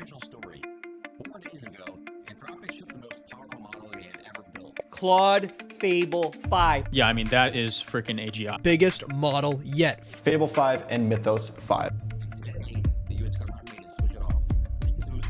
official story. 4 days ago, Anthropic shipped the most powerful model they had ever built. Claude Fable 5. Yeah, I mean, that is freaking AGI. Biggest model yet. Fable 5 and Mythos 5. Today, the U.S. government made it switch it off because it was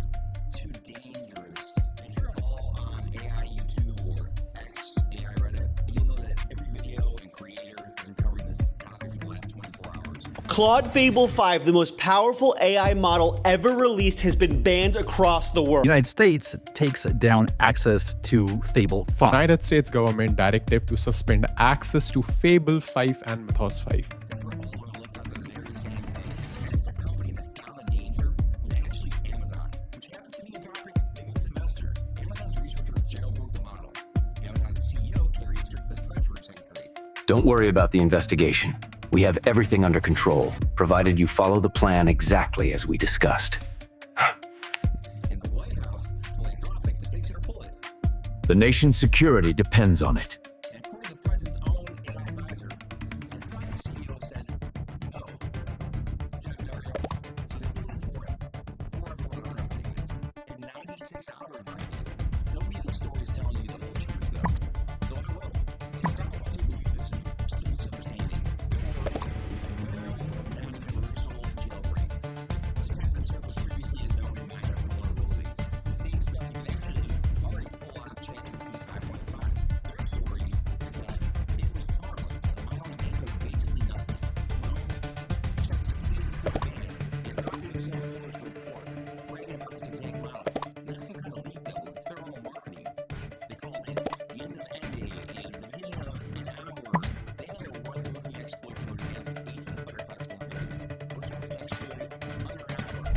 too dangerous. If you're at all on AI YouTube or X, AI Reddit, you'll know that every video and creator has been covering this topic for the last 24 hours. Claude Fable 5, the most powerful AI model ever released, has been banned across the world. The United States takes down access to Fable 5. United States government directive to suspend access to Fable 5 and Mythos 5. Don't worry about the investigation. We have everything under control, provided you follow the plan exactly as we discussed. In the White House, Anthropic is fixing to pull it. The nation's security depends on it. And according to the president's own AI advisor, Anthropic CEO said no. Dario. So they pulled it for him. For everyone on it. In 96 hours, mind you. Nobody in the story is telling you the whole truth, though. So I will. Since I want to believe this is just a misunderstanding. Universal jailbreak. This happened surface previously unknown and minor vulnerabilities. The same stuff you can actually already pull out of ChatGPT 5.5. Their story is that it was harmless. The model echoed basically nothing. Well, except some things that panic. Anthropic themselves published a report bragging about this exact model. Not some kind of leak though, it's their own marketing. They call it the end of the end day and the beginning of an hour. They had a one-movie exploit code against 18 Firefox vulnerabilities, which were exploited under an hour.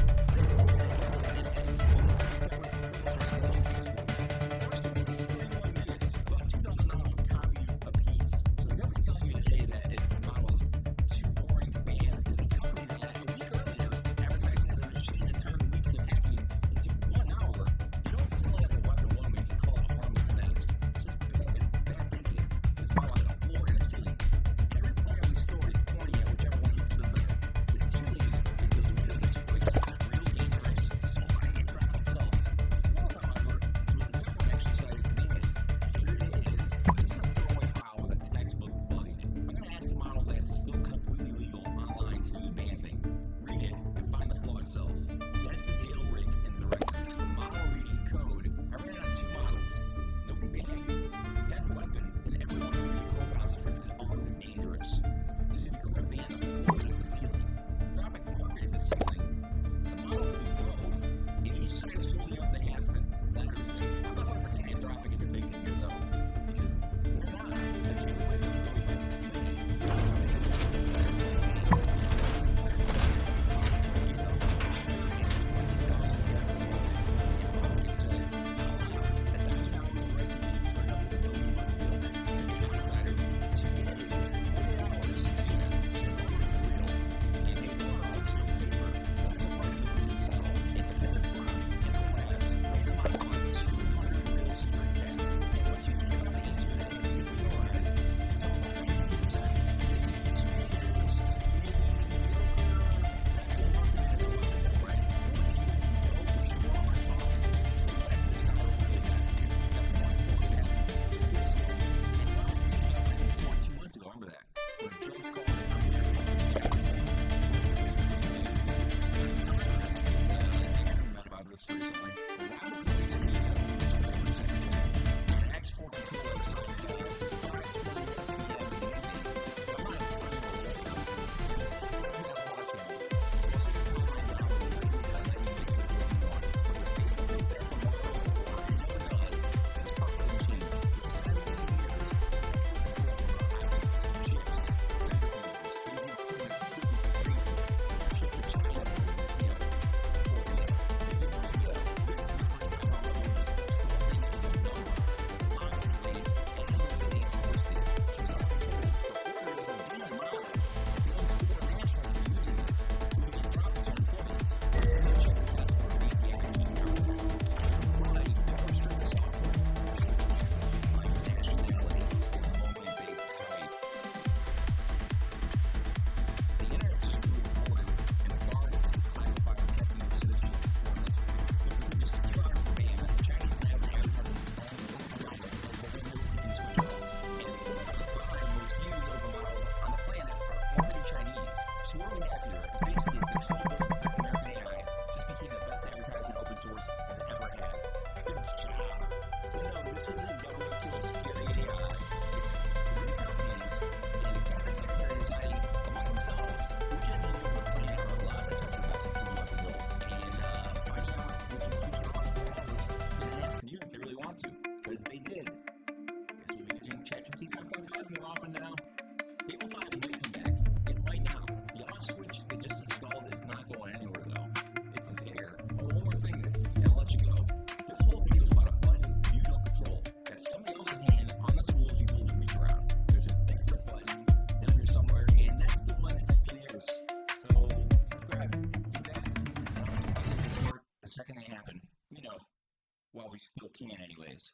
About $2,000 per copy apiece. So the government's telling you today that the model is too boring to ban is the company that a week earlier advertised as a machine that turned weeks of hacking into 1 hour. You don't sell it as a weapon one week and call it a harmless event. It's just bad thinking. This is like a floor in a ceiling. Every player in the story is pointing at whichever one gets the better. The ceiling is the Windows earthquakes, real dangerous, slowing and dropping itself. The floor, however, is what the government actually decided to name it. Here it is. This is a throwaway file with a textbook bug in it. I'm going to ask a model that's still completely legal online to ban thing. Read it and find the flaw itself. That's the jailbreak in the directory. For model reading code, I ran it on 2 models. Nobody banned you. That's a weapon, and every one of your code browsers is armed and dangerous. You said you could ban the floor and the ceiling. Anthropic marketed the ceiling. The model could be both. If each side is fully up the half letters, then I'm not going to pretend Anthropic is a big thing here, though. Because they're not. The jailbreak is second they happen, while we still can anyways.